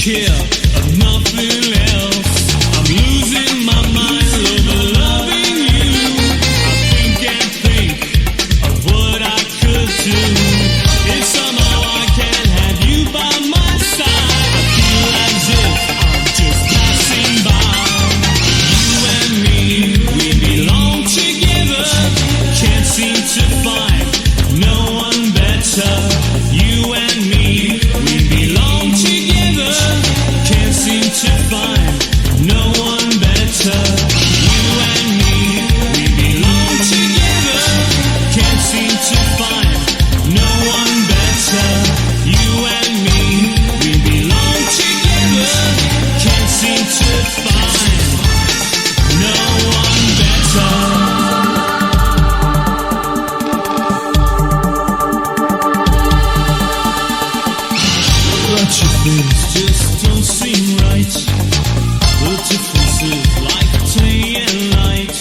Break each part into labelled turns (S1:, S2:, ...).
S1: care of nothing else. I'm losing my mind over loving you. I think and think of what I could do. If somehow I can't have you by my side, I feel as if I'm just passing by. You and me, we belong together. Can't seem to find no one better. You and me, we belong together. Can't seem to find no one better. You and me, we belong together. Can't seem to find no one better. You and me, we belong together. Can't seem to find no one better. But your things just don't seem right. The difference is like day and night.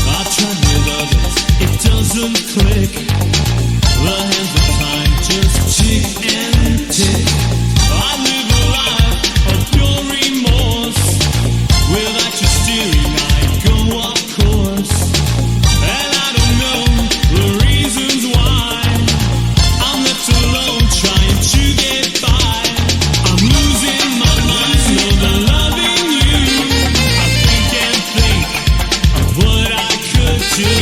S1: I tried with others, it doesn't click. The hands of time just tick and tick. I live a life of pure remorse. Without you steering, I go off course. And I don't know the reasons why. I'm left alone trying to get by. I'm losing my mind over loving you. I think and think of what I could do.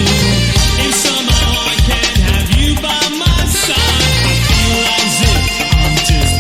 S1: If somehow I can't have you by my side, I feel as if I'm just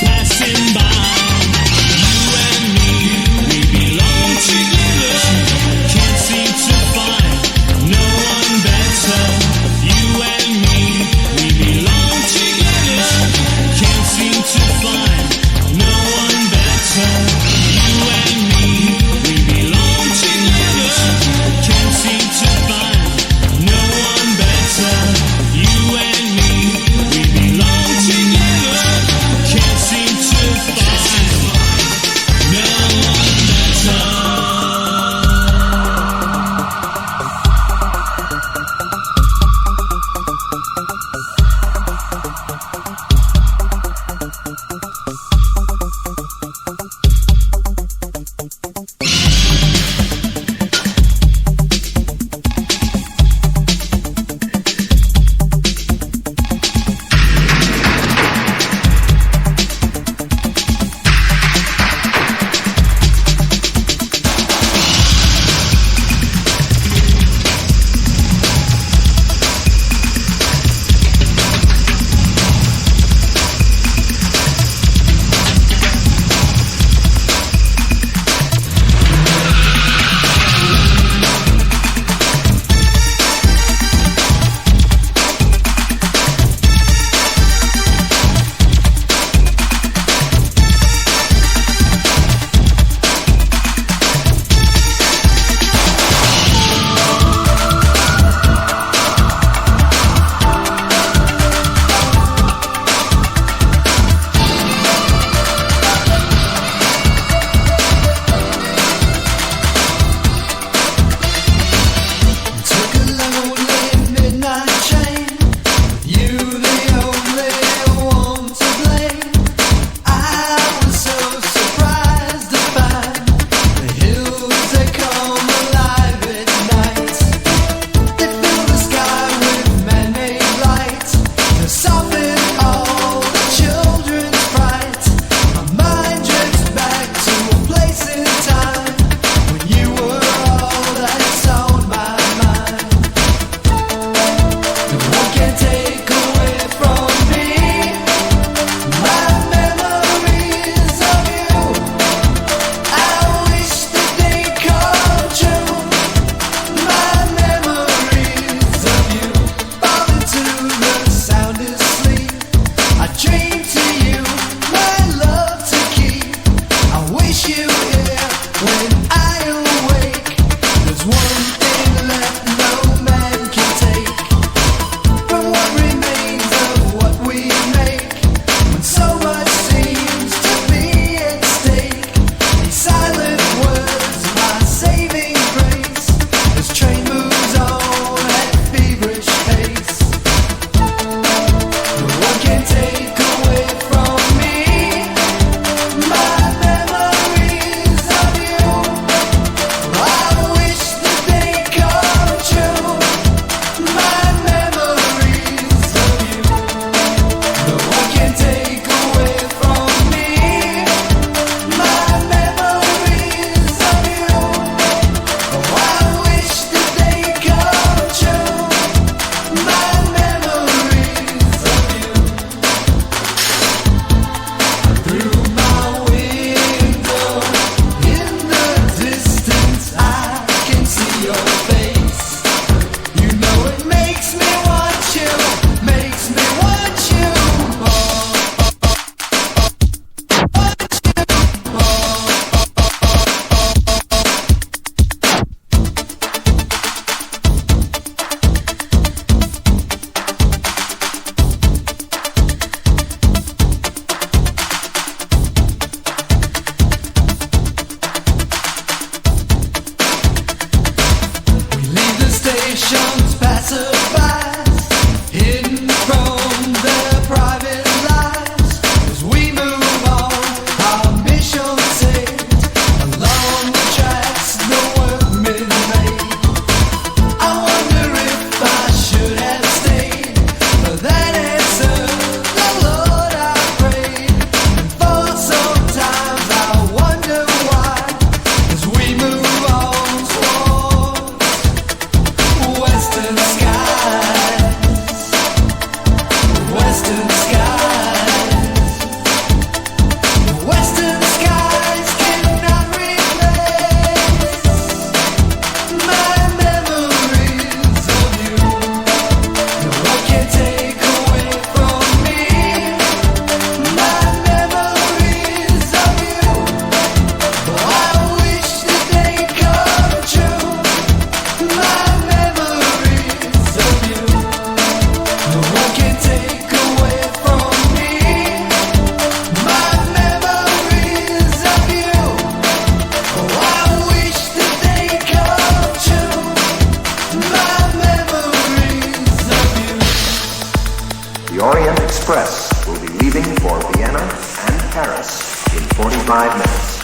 S2: Paris in 45 minutes.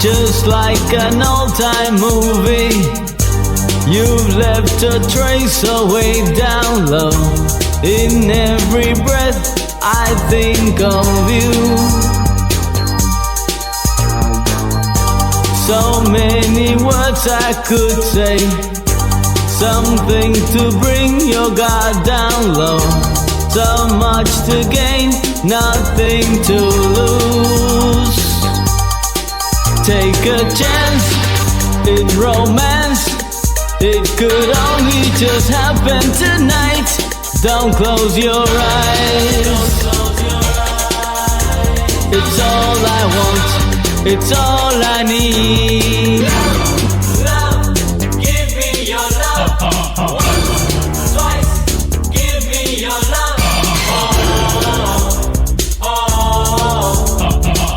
S3: Just like an old-time movie, you've left a trace away down low. In every breath I think of you. So many words I could say, something to bring your guard down low. So much to gain, nothing to lose. Take a chance in romance, it could only just happen tonight. Don't close your eyes. It's all I want, it's all I need.
S1: Love, give me your love. Once, twice, give me your love.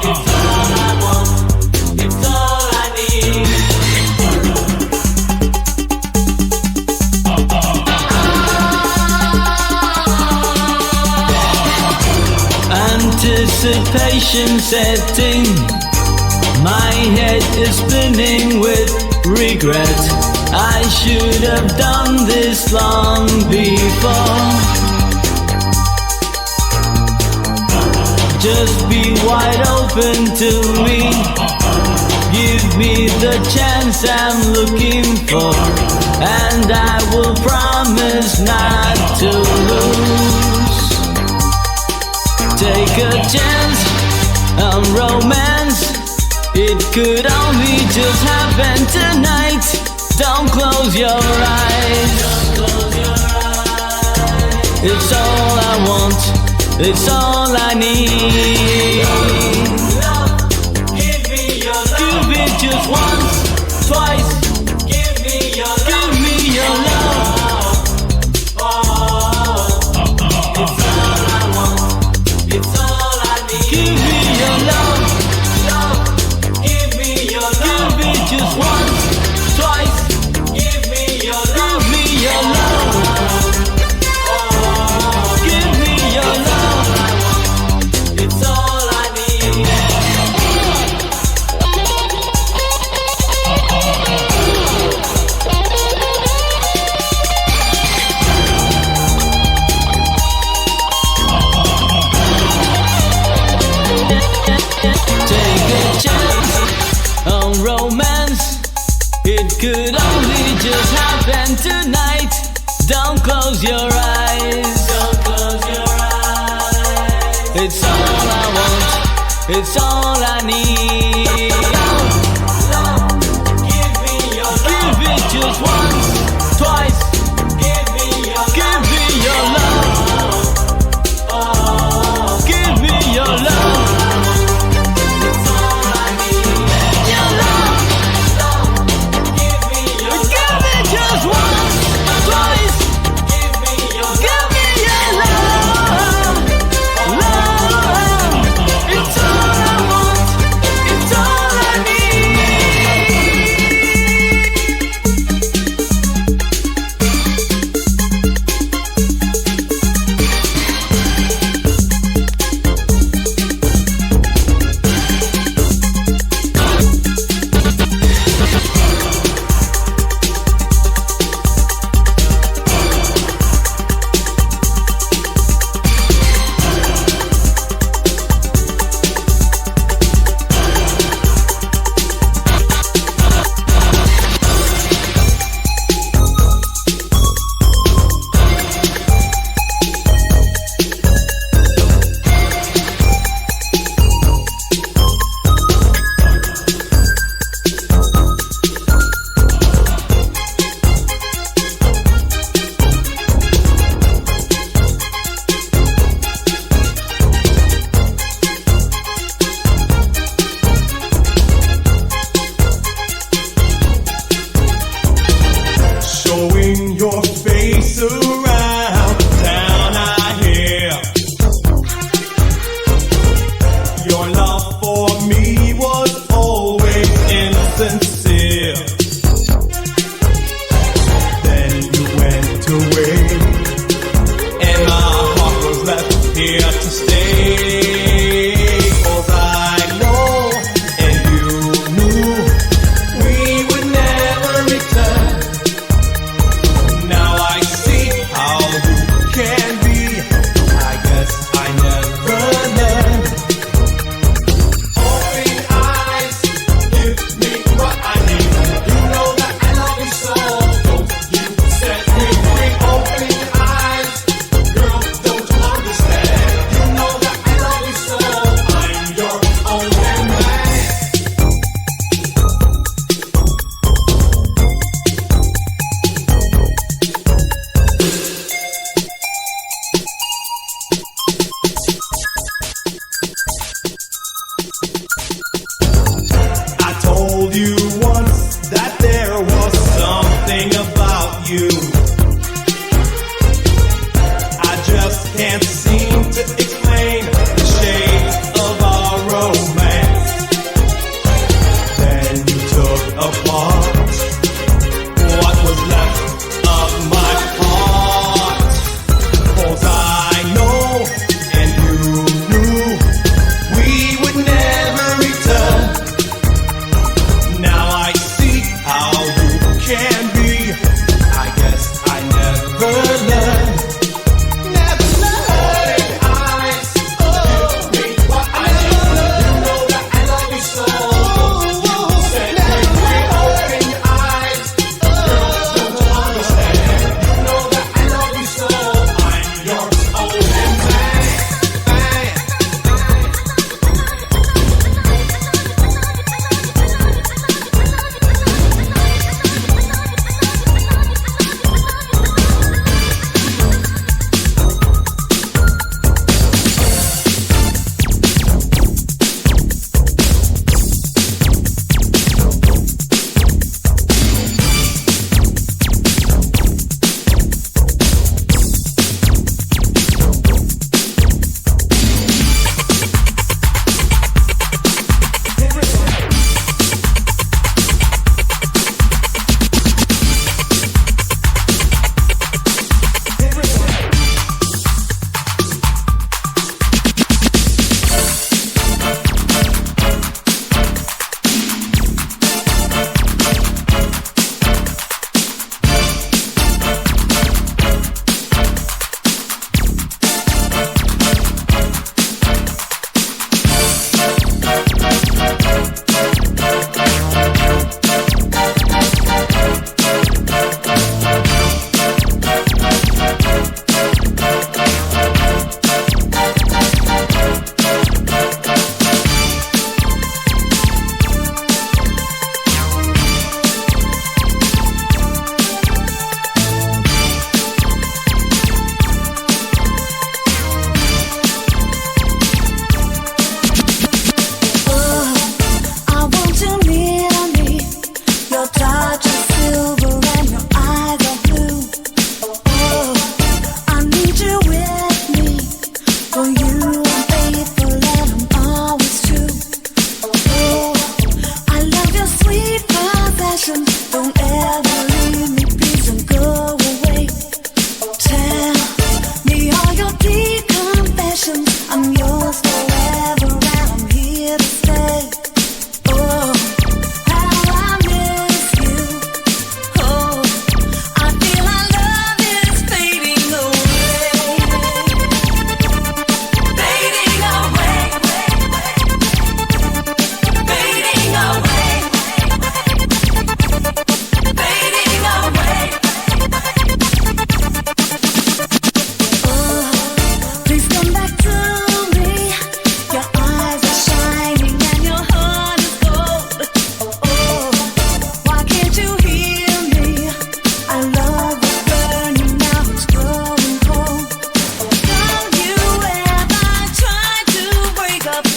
S1: It's all I want, it's all I need.
S3: Anticipation setting, my head is spinning with regret. I should have done this long before. Just be wide open to me, give me the chance I'm looking for, and I will promise not to lose. Take a chance on romance, it could only just happen tonight. Don't close your eyes. It's all I want, it's all I need.
S1: Love, give me your love.
S3: Give it just once, twice,
S1: Give me your love.
S3: give me your love.
S1: It's all I want, it's all I need.
S3: Give me your love,
S1: Love, give me your love.
S3: give it just once, twice,
S1: Give me your love.
S3: give me your love. Give me your love.
S1: It's all I need.
S3: Take a chance on romance, it could only just happen tonight. Don't close your eyes.
S1: Don't close your eyes.
S3: It's all I want, it's all I need.
S1: Love, give me your love.
S3: Give it just once, twice,
S1: Give me your love.
S3: give me your love. Give me your love.
S1: It's all I need.
S3: Your love.
S1: Love, give me your love.
S3: Give me just once, twice,
S1: Give me your love.
S3: give me your love. Love. It's all I want, it's all I need.
S4: Showing your face around town, I hear your love for me was always insincere. Then you went away, and my heart was left here to stay. 'Cause I know, and you knew, we would never return. Now I see how you can be. I guess I never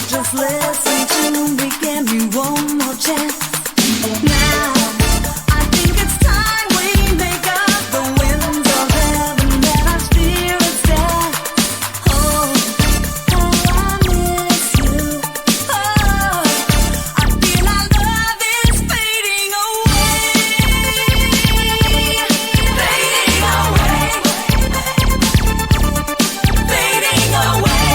S5: Just listen to me, give me one more chance. Now I think it's time we make up the winds of heaven that our spirits dare. Oh, how I miss you. Oh, I feel our love is fading away. Fading away. Fading away.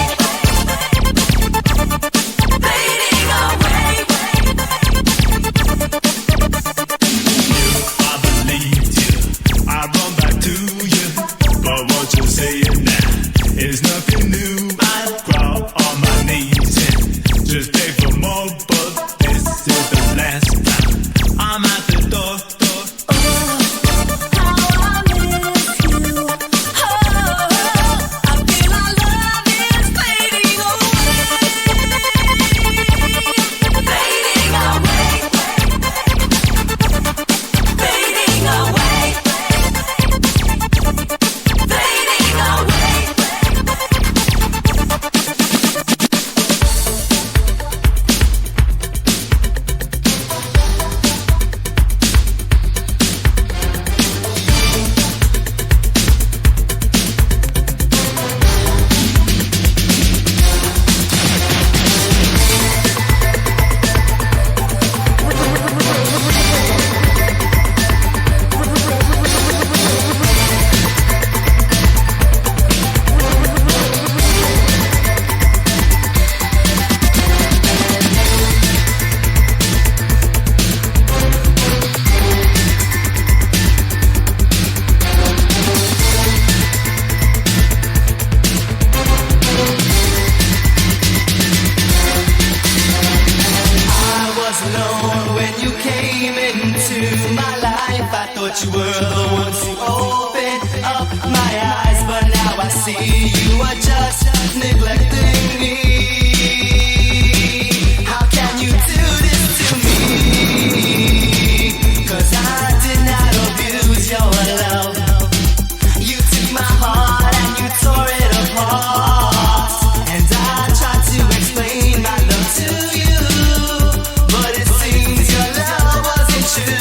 S5: Fading away.
S1: I believed you, I run back to you, but what you're saying now is nothing new. I crawl on my knees and just beg for more, but this is the last time. I'm at the door.
S5: How I miss you. Oh, I feel our love is fading away. Fading away. Fading away. Fading away.
S3: I was alone when you came into my life. I thought you were the one to open up my eyes, but now I see you are just neglecting me. How can you do this to me? 'Cause I did not abuse your love. You took my heart and you tore it apart. And I tried to explain my love to you, but it seems your love wasn't true.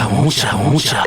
S3: I want ya, I want ya.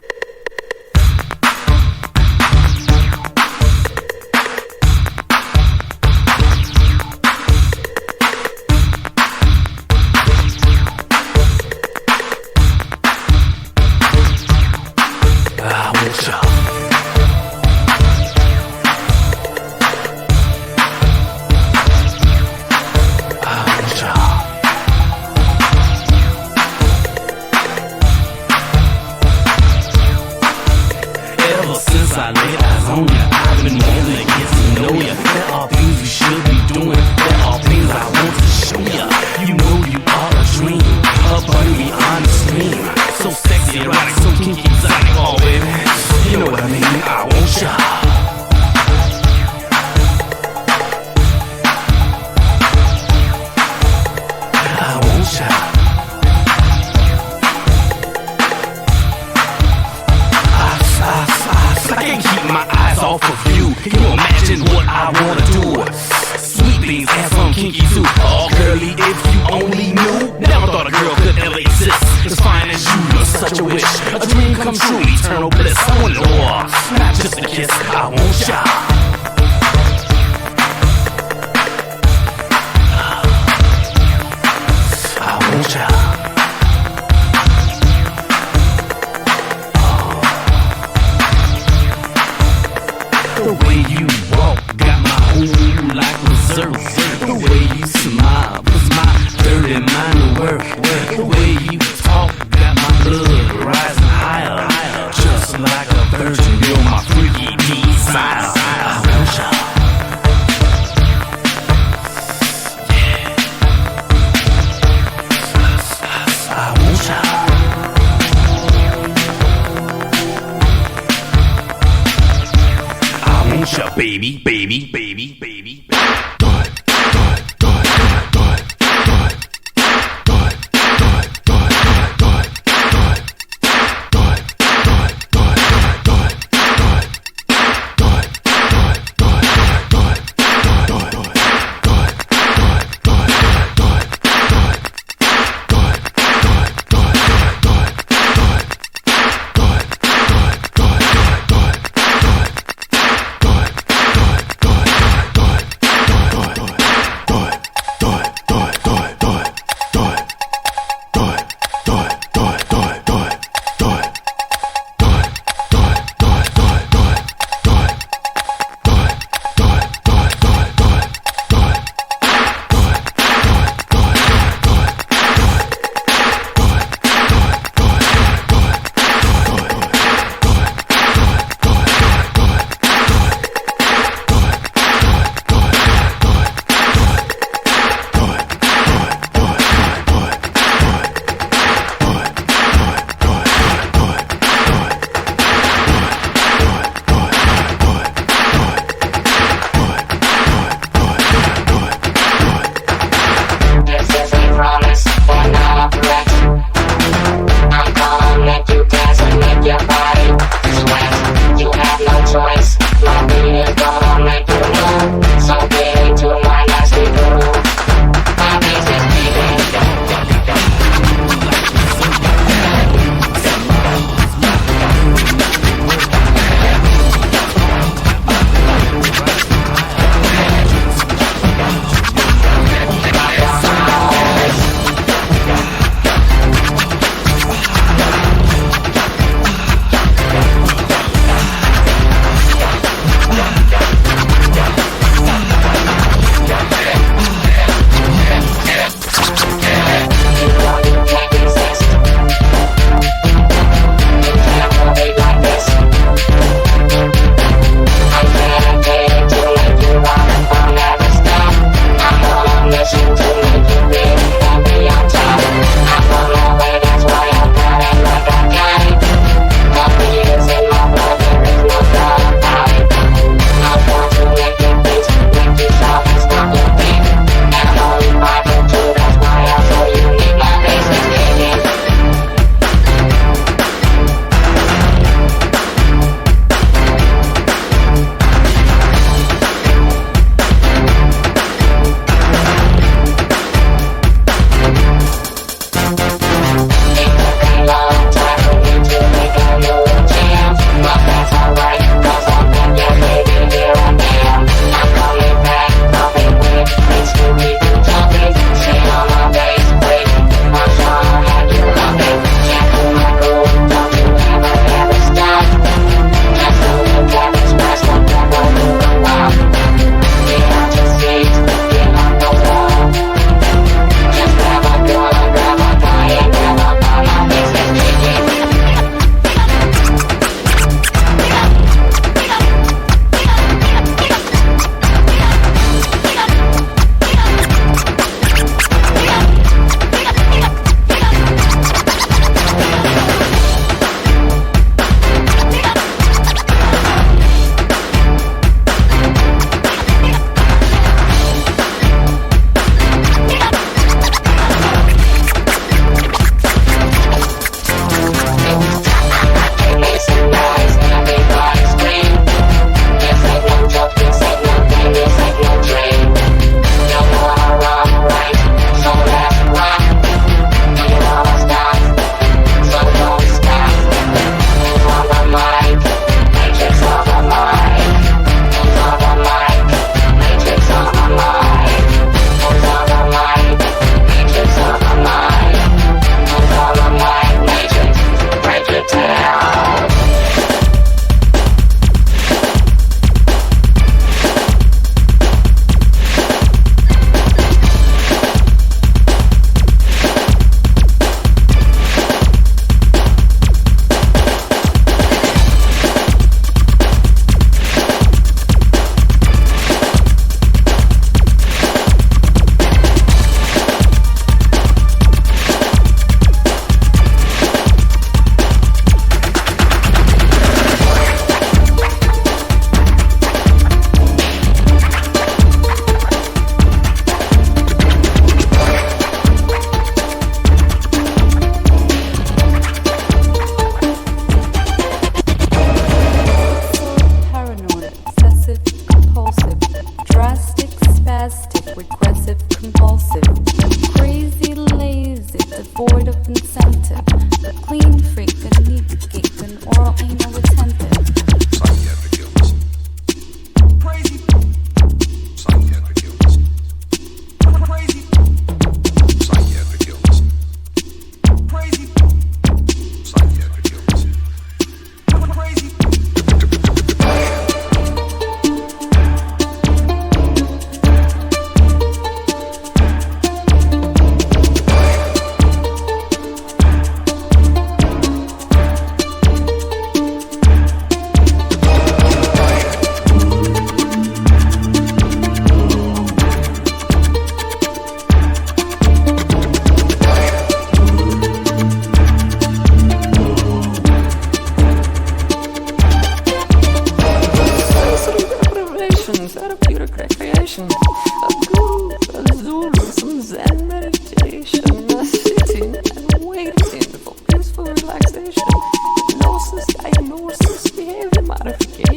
S3: Baby, baby, baby, baby.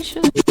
S6: station.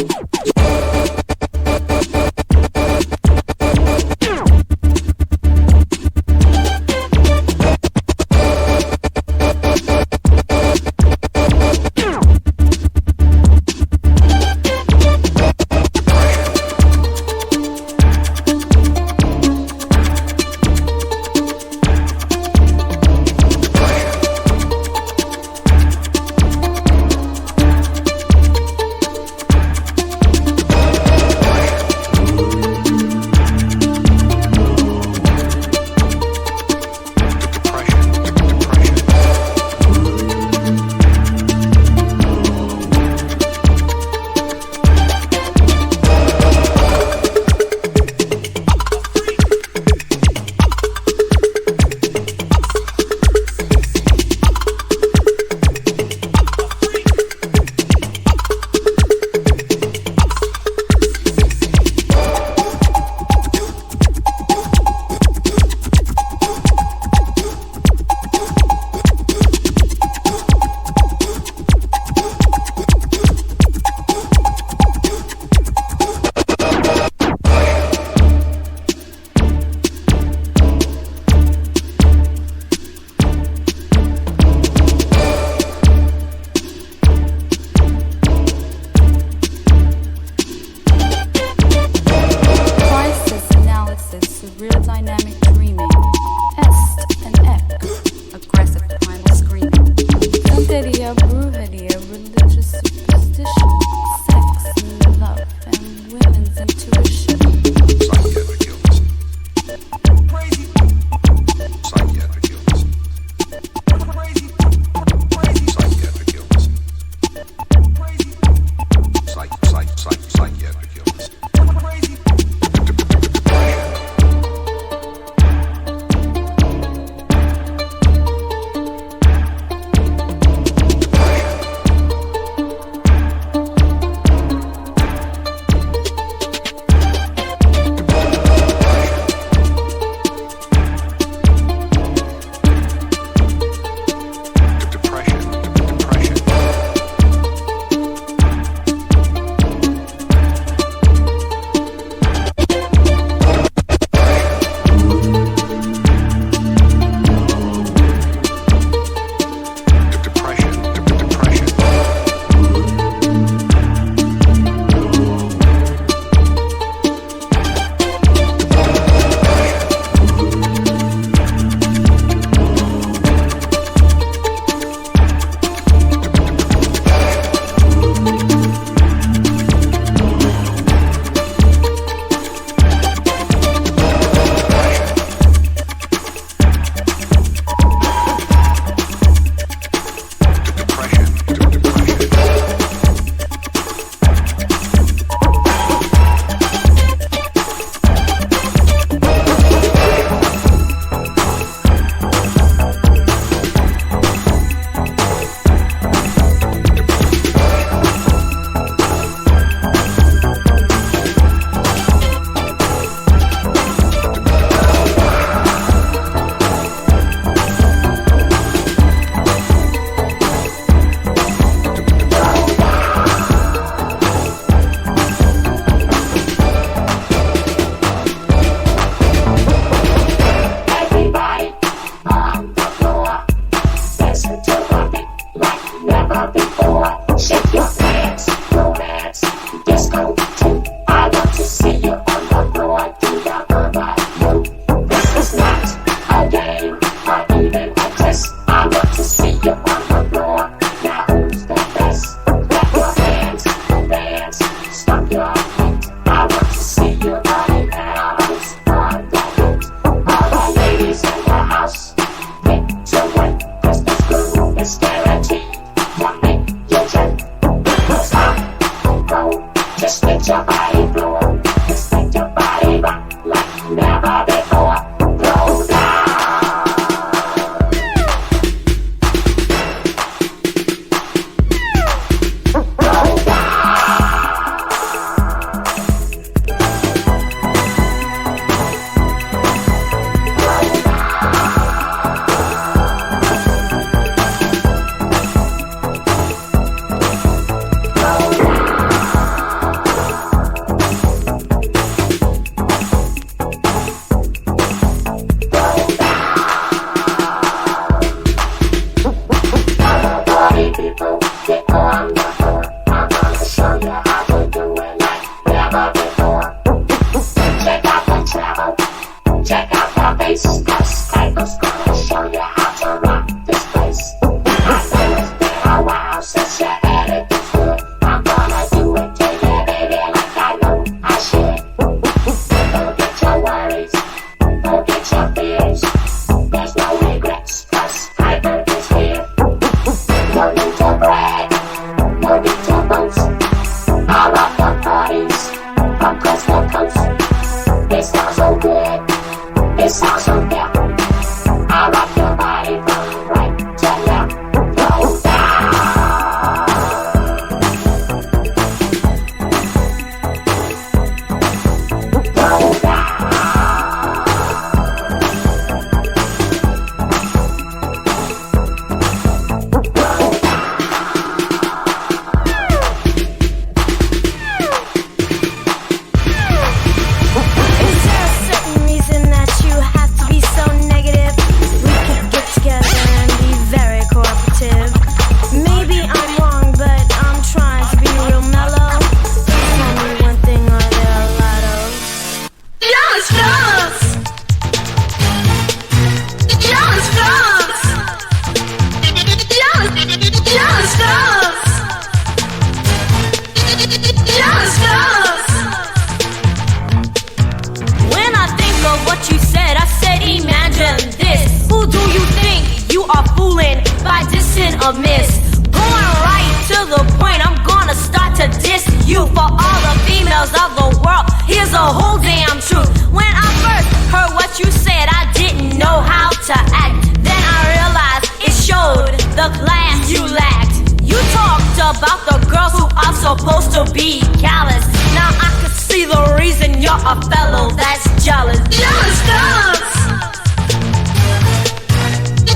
S5: amiss. Going right to the point, I'm gonna start to diss you. For all the females of the world, here's the whole damn truth. When I first heard what you said, I didn't know how to act. Then I realized it showed the class you lacked. You talked about the girls who are supposed to be callous. Now I can see the reason you're a fellow that's jealous. Jealous girls!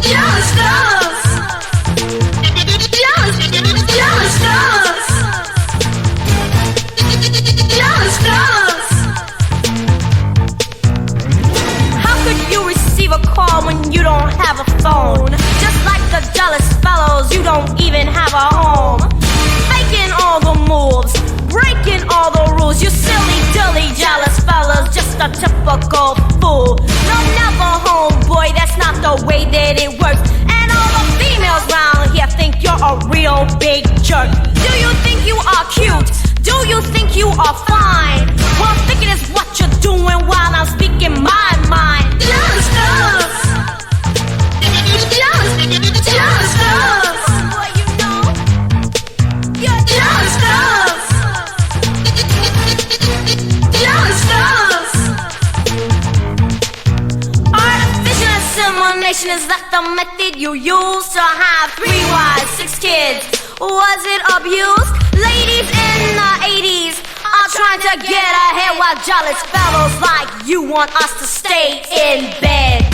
S5: Jealous girls! Jealous girls! Jealous girls! How could you receive a call when you don't have a phone? Just like the jealous fellows, you don't even have a home. Faking all the moves, breaking all the rules. You silly, dilly, jealous fellas, just a typical fool. No, never home, boy, that's not the way that it works. And all the females round here think you're a real big jerk. Do you think you are cute? Do you think you are fine? Well, thinking is what you're doing while I'm speaking my mind. Jealous girls! Jealous girls! Boy, you know you're jealous girls! Jealous girls! Artificial insemination, is that the method you use to have 3 wives, 6 kids? Was it abused? Ladies in the 80s are trying to get ahead, while jealous fellows like you want us to stay in bed.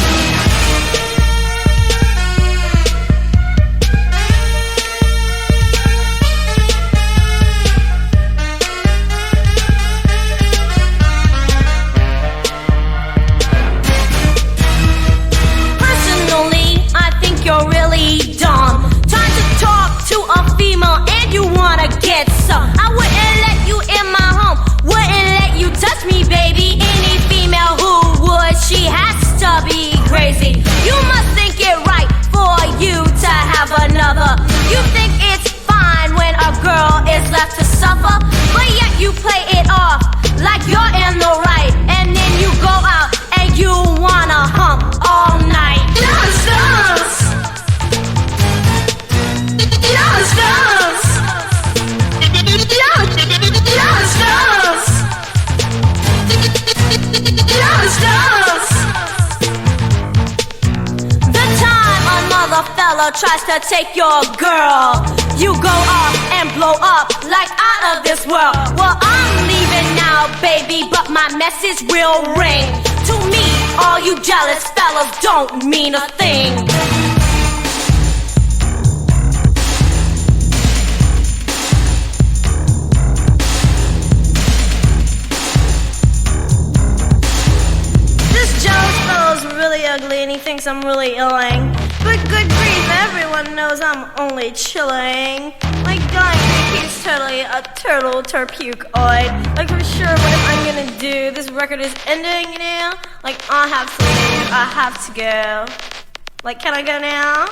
S5: Personally, I think you're really dumb, trying to talk to a female and you wanna get some. I wouldn't let you in my home, wouldn't let you touch me, baby. Any female who would, she has to be crazy. You must think it right for you to have another. You think it's fine when a girl is left to suffer, but yet you play it off like you're in the right. And then you go out and you wanna hump all night. Jealous girls! Jealous girls! Jealous girls! Jealous girls! The time another fella tries to take your girl, you go off and blow up like out of this world. Well, I'm leaving now, baby, but my message will ring. To me, all you jealous fellas don't mean a thing. This jealous fellow's really ugly and he thinks I'm really illing. But good grief, everyone knows I'm only chilling. My guy, he's totally a turtle terpuke-oid. Like, for sure, what am I gonna do? This record is ending, you know? Like, I have to leave, I have to go. Like, can I go now?